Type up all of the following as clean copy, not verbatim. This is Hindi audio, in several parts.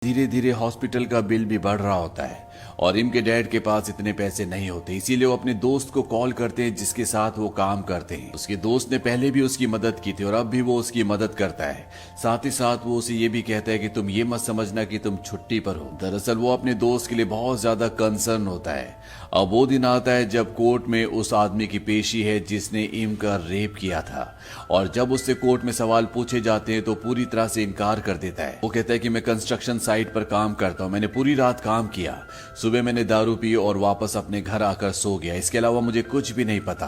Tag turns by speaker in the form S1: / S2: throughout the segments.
S1: धीरे धीरे हॉस्पिटल का बिल भी बढ़ रहा होता है और इम के डैड के पास इतने पैसे नहीं होते, इसीलिए वो अपने दोस्त को कॉल करते हैं जिसके साथ वो काम करते हैं। उसके दोस्त ने पहले भी उसकी मदद की थी और अब भी वो उसकी मदद करता है। साथ ही साथ वो उसे ये भी कहता है कि तुम ये मत समझना कि तुम छुट्टी पर हो। दरअसल वो अपने दोस्त के लिए बहुत ज्यादा कंसर्न होता है। अब वो दिन आता है जब कोर्ट में उस आदमी की पेशी है जिसने इम का रेप किया था और जब उससे कोर्ट में सवाल पूछे जाते हैं तो पूरी तरह से इनकार कर देता है। वो कहता है कि मैं कंस्ट्रक्शन साइट पर काम करता हूँ, मैंने पूरी रात काम किया, सुबह मैंने दारू पी और वापस अपने घर आकर सो गया, इसके अलावा मुझे कुछ भी नहीं पता।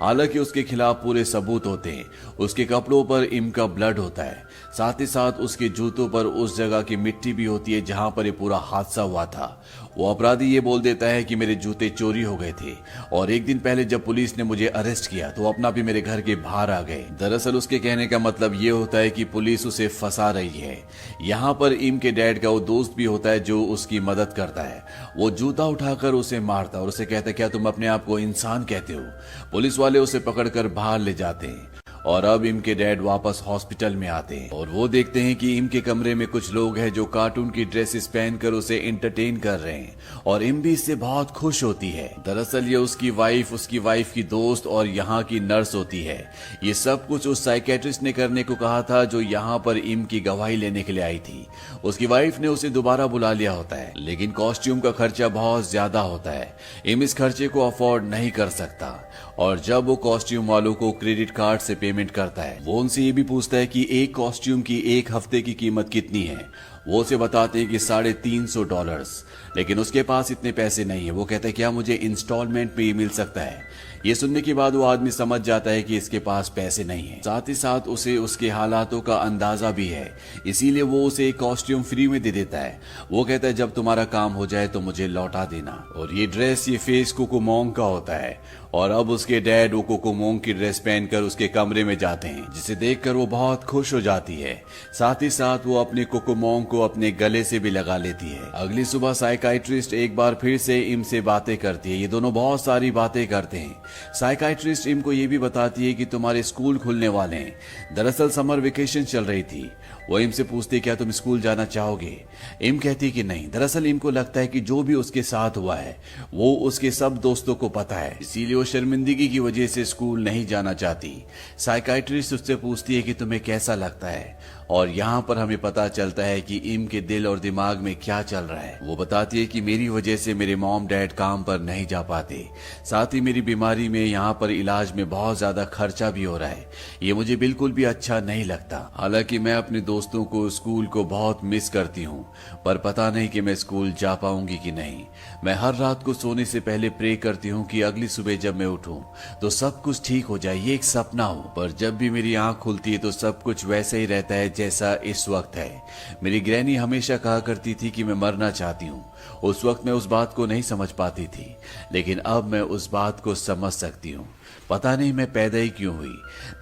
S1: हालांकि उसके खिलाफ पूरे सबूत होते हैं। उसके कपड़ों पर इम का ब्लड होता है, साथ ही साथ उसके जूतों पर उस जगह की मिट्टी भी होती है जहां पर ये पूरा हादसा हुआ था। वो अपराधी ये बोल देता है कि मेरे जूते चोरी हो गए थे और एक दिन पहले जब पुलिस ने मुझे अरेस्ट किया तो अपना भी मेरे घर के बाहर आ गए। दरअसल उसके कहने का मतलब ये होता है कि पुलिस उसे फंसा रही है। यहाँ पर इम के डैड का वो दोस्त भी होता है जो उसकी मदद करता है। वो जूता उठाकर उसे मारता और उसे कहता है क्या तुम अपने आप को इंसान कहते हो। पुलिस वाले उसे पकड़कर बाहर ले जाते हैं और अब इम के डैड वापस हॉस्पिटल में आते हैं और वो देखते हैं कि इम के कमरे में कुछ लोग हैं जो कार्टून की ड्रेसेस पहनकर उसे एंटरटेन कर रहे हैं और इम भी इससे बहुत खुश होती है। दरअसल ये उसकी वाइफ की दोस्त और यहाँ की नर्स होती है। ये सब कुछ उस साइकेट्रिस्ट ने करने को कहा था जो यहाँ पर इम की गवाही लेने के लिए आई थी। उसकी वाइफ ने उसे दोबारा बुला लिया होता है, लेकिन कॉस्ट्यूम का खर्चा बहुत ज्यादा होता है। इम इस खर्चे को अफोर्ड नहीं कर सकता और जब वो कॉस्ट्यूम वालों को क्रेडिट कार्ड से पेमेंट करता है, वो उनसे ये भी पूछता है कि एक कॉस्ट्यूम की एक हफ्ते की कीमत कितनी है। वो उसे बताते हैं कि $350, लेकिन उसके पास इतने पैसे नहीं है। वो कहता है क्या मुझे इंस्टॉलमेंट में ये मिल सकता है। ये सुनने के बाद वो आदमी समझ जाता है कि इसके पास पैसे नहीं है। साथ ही साथ उसे उसके हालातों का अंदाजा भी है, इसीलिए वो उसे एक कॉस्ट्यूम फ्री में दे देता है। वो कहता है जब तुम्हारा काम हो जाए तो मुझे लौटा देना। और ये ड्रेस ये फेस कोकोमोंग का होता है और अब उसके डैड वो कोकोमोंग की ड्रेस पहनकर उसके कमरे में जाते हैं, जिसे देखकर वो बहुत खुश हो जाती है। साथ ही साथ वो अपने कोकोमोंग को अपने गले से भी लगा लेती है। अगली सुबह साइकाइट्रिस्ट एक बार फिर से इम से बातें करती है। ये दोनों बहुत सारी बातें करते हैं। साइकाइट्रिस्ट इम को ये भी बताती है कि तुम्हारे स्कूल खुलने वाले हैं। दरअसल समर वेकेशन चल रही थी। वो इम से पूछती है क्या तुम स्कूल जाना चाहोगे। इम कहती है कि नहीं। दरअसल इम को लगता है कि जो भी उसके साथ हुआ है वो उसके सब दोस्तों को पता है, इसीलिए वो शर्मिंदगी की वजह से स्कूल नहीं जाना चाहती। साइकाइट्रिस्ट उससे पूछती है कि तुम्हें कैसा लगता है और यहाँ पर हमें पता चलता है कि इम के दिल और दिमाग में क्या चल रहा है। वो बताती है कि मेरी वजह से मेरे मॉम डैड काम पर नहीं जा पाते, साथ ही मेरी बीमारी में यहाँ पर इलाज में बहुत ज्यादा खर्चा भी हो रहा है। ये मुझे बिल्कुल भी अच्छा नहीं लगता। हालांकि मैं अपने दोस्तों को स्कूल को बहुत मिस करती हूँ, पर पता नहीं कि मैं स्कूल जा पाऊंगी कि नहीं। मैं हर रात को सोने से पहले प्रे करती हूँ कि अगली सुबह जब मैं उठूं तो सब कुछ ठीक हो जाए, ये एक सपना हो। पर जब भी मेरी आंख खुलती है तो सब कुछ वैसे ही रहता है जैसा इस वक्त है। मेरी ग्रैनी हमेशा कहा करती थी कि मैं मरना चाहती हूँ। उस वक्त मैं उस बात को नहीं समझ पाती थी, लेकिन अब मैं उस बात को समझ सकती हूँ। पता नहीं मैं पैदा ही क्यों हुई।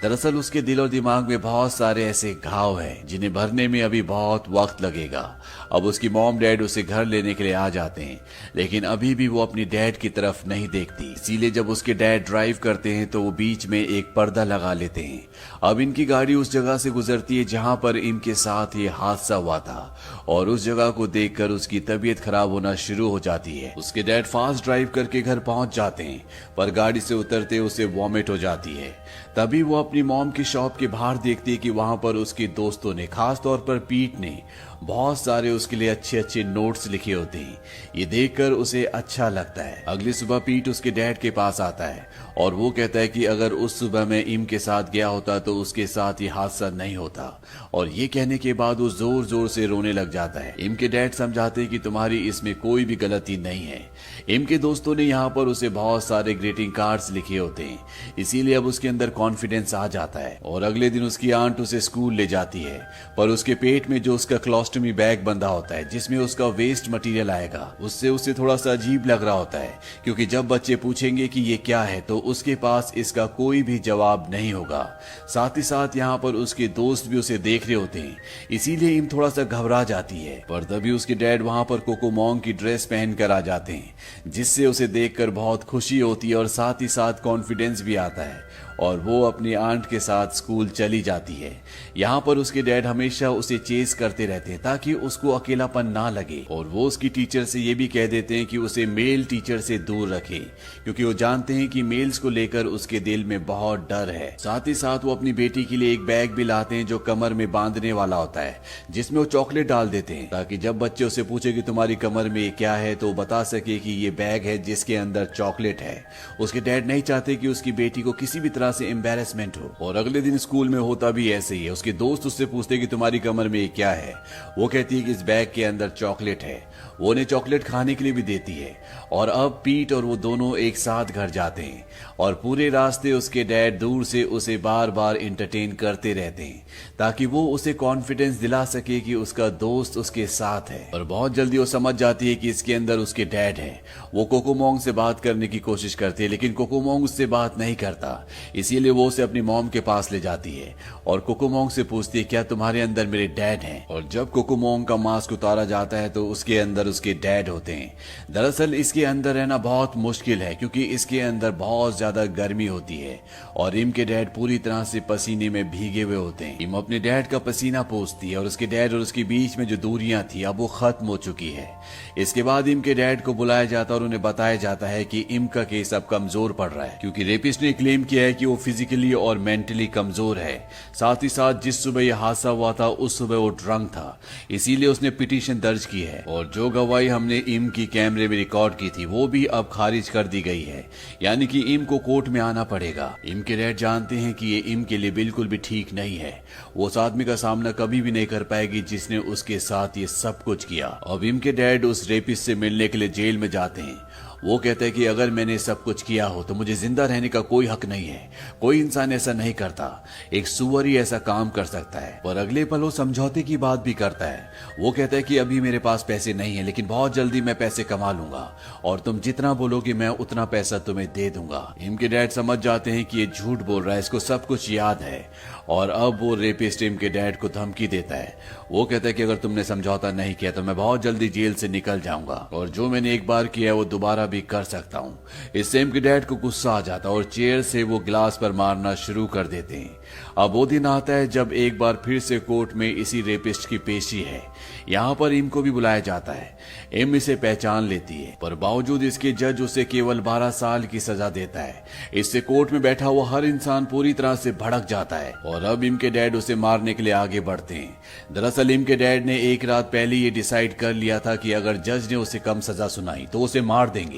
S1: दरअसल उसके दिल और दिमाग में बहुत सारे ऐसे घाव हैं जिन्हें भरने में अभी बहुत वक्त लगेगा। अब उसकी मॉम डैड उसे घर लेने के लिए आ जाते हैं, लेकिन अभी भी वो अपनी डैड की तरफ नहीं देखती। इसीलिए जब उसके डैड ड्राइव करते हैं तो वो बीच में एक पर्दा लगा लेते हैं। अब इनकी गाड़ी उस जगह से गुजरती है जहां पर इनके साथ ये हादसा हुआ था और उस जगह को देखकर उसकी तबीयत खराब होना शुरू हो जाती है। उसके डैड फास्ट ड्राइव करके घर पहुंच जाते हैं, पर गाड़ी से उतरते उसे वॉमिट हो जाती है। तभी वो अपनी मॉम की शॉप के बाहर देखती है कि वहां पर उसके दोस्तों ने, खास तौर पर पीट ने, बहुत सारे उसके लिए अच्छे अच्छे नोट्स लिखे होते हैं। ये देखकर उसे अच्छा लगता है। अगली सुबह पीट उसके डैड के पास आता है और वो कहता है कि अगर उस सुबह मैं इम के साथ गया होता तो उसके साथ ये हादसा नहीं होता। और ये कहने के बाद वो जोर जोर से रोने लग जाता है। इम के डैड समझाते हैं कि तुम्हारी इसमें कोई भी गलती नहीं है। इम के दोस्तों ने यहाँ पर उसे बहुत सारे ग्रीटिंग कार्ड्स लिखे होते हैं, इसीलिए अब उसके अंदर कॉन्फिडेंस आ जाता है। और अगले दिन उसकी आंट उसे स्कूल ले जाती है, पर उसके पेट में जो उसका क्लोस्टमी बैग बंधा होता है जिसमें उसका वेस्ट मटेरियल आएगा, उससे उसे थोड़ा सा अजीब लग रहा होता है, क्योंकि जब बच्चे पूछेंगे कि ये क्या है तो उसके पास इसका कोई भी जवाब नहीं होगा। साथ ही साथ यहाँ पर उसके दोस्त भी उसे देख रहे होते हैं, इसीलिए इम थोड़ा सा घबरा जाती है। पर तभी उसके डैड वहां पर कोकोमोंग की ड्रेस पहनकर आ जाते हैं, जिससे उसे देखकर बहुत खुशी होती है और साथ ही साथ कॉन्फिडेंस भी आता है। और वो अपनी आंट के साथ स्कूल चली जाती है। यहाँ पर उसके डैड हमेशा उसे चेस करते रहते हैं ताकि उसको अकेलापन ना लगे, और वो उसकी टीचर से ये भी कह देते हैं कि उसे मेल टीचर से दूर रखे, क्योंकि वो जानते हैं कि मेल्स को लेकर उसके दिल में बहुत डर है। साथ ही साथ वो अपनी बेटी के लिए एक बैग भी लाते हैं जो कमर में बांधने वाला होता है, जिसमें वो चॉकलेट डाल देते हैं ताकि जब बच्चे उसे पूछे कि तुम्हारी कमर में क्या है तो वो बता सके कि ये बैग है जिसके अंदर चॉकलेट है। उसके डैड नहीं चाहते कि उसकी बेटी को किसी भी तरह से एम्बेरसमेंट हो, और अगले दिन स्कूल में होता भी ऐसे ही है। उसके दोस्त उससे पूछते कि तुम्हारी कमर में क्या है, वो कहती है कि इस बैग के अंदर चॉकलेट है। वो उन्हें चॉकलेट खाने के लिए भी देती है, और अब पीट और वो दोनों एक साथ घर जाते हैं, और पूरे रास्ते उसके डैड दूर से उसे बार बार एंटरटेन करते रहते हैं ताकि वो उसे कॉन्फिडेंस दिला सके कि उसका दोस्त उसके साथ है। और बहुत जल्दी वो समझ जाती है कि इसके अंदर उसके डैड है। वो कोकोमोंग से बात करने की कोशिश करती है, लेकिन कोकोमोंग उससे बात नहीं करता, इसीलिए वो उसे अपनी मॉम के पास ले जाती है और कोकोमोंग से पूछती है क्या तुम्हारे अंदर मेरे डैड हैं। और जब कोकोमोंग का मास्क उतारा जाता है तो उसके अंदर उसके डैड होते हैं। दरअसल इसके अंदर रहना बहुत मुश्किल है क्योंकि इसके अंदर बहुत ज्यादा गर्मी होती है, और इम के डैड पूरी तरह से पसीने में भीगे हुए होते हैं। इम अपने डैड का पसीना पोंछती है, और उसके डैड और उसके बीच में जो दूरियां थी अब वो खत्म हो चुकी है। इसके बाद इम के डैड को बुलाया जाता है और उन्हें बताया जाता है कि इम का केस अब कमजोर पड़ रहा है, क्योंकि रेपिस्ट ने क्लेम किया है कि वो फिजिकली और मेंटली कमजोर है। साथ ही साथ जिस सुबह यह हादसा हुआ था उस सुबह वो ड्रंक था, इसीलिए उसने पिटीशन दर्ज की है, और जो गवाही हमने इम की कैमरे में रिकॉर्ड की थी वो भी अब खारिज कर दी गई है, यानी कि इम को कोर्ट में आना पड़ेगा। इम के डैड जानते हैं कि ये इम के लिए बिल्कुल भी ठीक नहीं है। वो उस आदमी का सामना कभी भी नहीं कर पाएगी जिसने उसके साथ ये सब कुछ किया। अब इम के डैड उस रेपिस्ट से मिलने के लिए जेल में जाते हैं। वो कहते हैं कि अगर मैंने सब कुछ किया हो तो मुझे जिंदा रहने का कोई हक नहीं है। कोई इंसान ऐसा नहीं करता, एक सुअर ही ऐसा काम कर सकता है। पर अगले पल वो समझौते की बात भी करता है। वो कहता है कि अभी मेरे पास पैसे नहीं है, लेकिन बहुत जल्दी मैं पैसे कमा लूंगा, और तुम जितना बोलोगे मैं उतना पैसा तुम्हें दे दूंगा। इम के डैड समझ जाते हैं कि ये झूठ बोल रहा है, इसको सब कुछ याद है, और अब वो रेपिस्ट इम के डैड को धमकी देता है। वो कहता है कि अगर तुमने समझौता नहीं किया तो मैं बहुत जल्दी जेल से निकल जाऊंगा, और जो मैंने एक बार किया वो दोबारा भी कर सकता हूँ। इससे इम के डैड को गुस्सा आ जाता है और चेयर से वो गिलास पर मारना शुरू कर देते हैं। अब वो दिन आता है जब एक बार फिर से कोर्ट में इसी रेपिस्ट की पेशी है। यहाँ पर इम को भी बुलाया जाता है। इम इसे पहचान लेती है, पर बावजूद इसके जज उसे केवल 12 साल की सजा देता है। इससे कोर्ट में बैठा हुआ हर इंसान पूरी तरह से भड़क जाता है, और अब इम के डैड उसे मारने के लिए आगे बढ़ते हैं। दरअसल इम के डैड ने एक रात पहले ये डिसाइड कर लिया था कि अगर जज ने उसे कम सजा सुनाई तो उसे मार देंगे।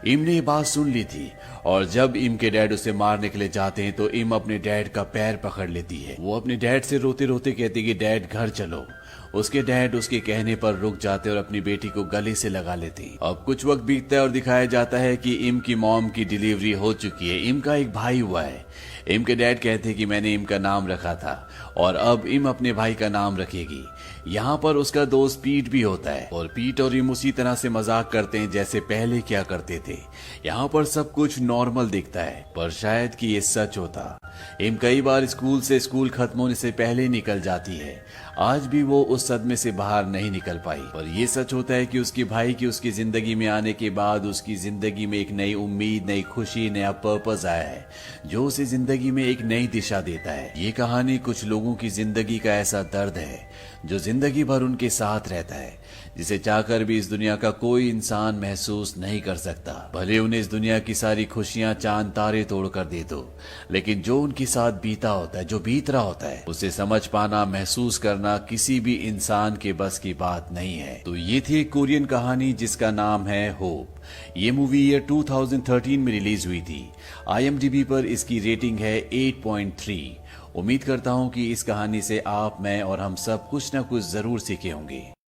S1: इम ने ये बात सुन ली थी, और जब इम के डैड उसे मारने के लिए जाते हैं तो इम अपने डैड का पैर पकड़ लेती है। वो अपने डैड से रोते रोते कहती कि डैड घर चलो। उसके डैड उसके कहने पर रुक जाते और अपनी बेटी को गले से लगा लेते। अब कुछ वक्त बीतता है और दिखाया जाता है कि इम की मॉम की डिलीवरी हो चुकी है। इम का एक भाई हुआ है। इम के डैड कहते हैं कि मैंने इम का नाम रखा था, और अब इम अपने भाई का नाम रखेगी। यहाँ पर उसका दोस्त पीट भी होता है, और पीट और इम उसी तरह से मजाक करते हैं जैसे पहले क्या करते थे। यहाँ पर सब कुछ नॉर्मल दिखता है, पर शायद कि ये सच होता। इम कई बार स्कूल खत्म होने से पहले निकल जाती है। आज भी वो उस सदमे से बाहर नहीं निकल पाई, पर ये सच होता है कि उसके भाई की उसकी जिंदगी में आने के बाद उसकी जिंदगी में एक नई उम्मीद, नई खुशी, नया पर्पस आया है जो उसे जिंदगी में एक नई दिशा देता है। ये कहानी कुछ लोगों की जिंदगी का ऐसा दर्द है जो जिंदगी भर उनके साथ रहता है, जिसे चाहकर भी इस दुनिया का कोई इंसान महसूस नहीं कर सकता। भले उन्हें इस दुनिया की सारी खुशियां चांद तारे तोड़कर दे दो, लेकिन जो उनके साथ बीता होता है, जो बीत रहा होता है, उसे समझ पाना, महसूस करना किसी भी इंसान के बस की बात नहीं है। तो ये थी एक कोरियन कहानी जिसका नाम है होप। ये मूवी ईयर 2013 में रिलीज हुई थी। IMDb पर इसकी रेटिंग है 8.3। उम्मीद करता हूँ कि इस कहानी से आप, मैं और हम सब कुछ न कुछ जरूर सीखे होंगे।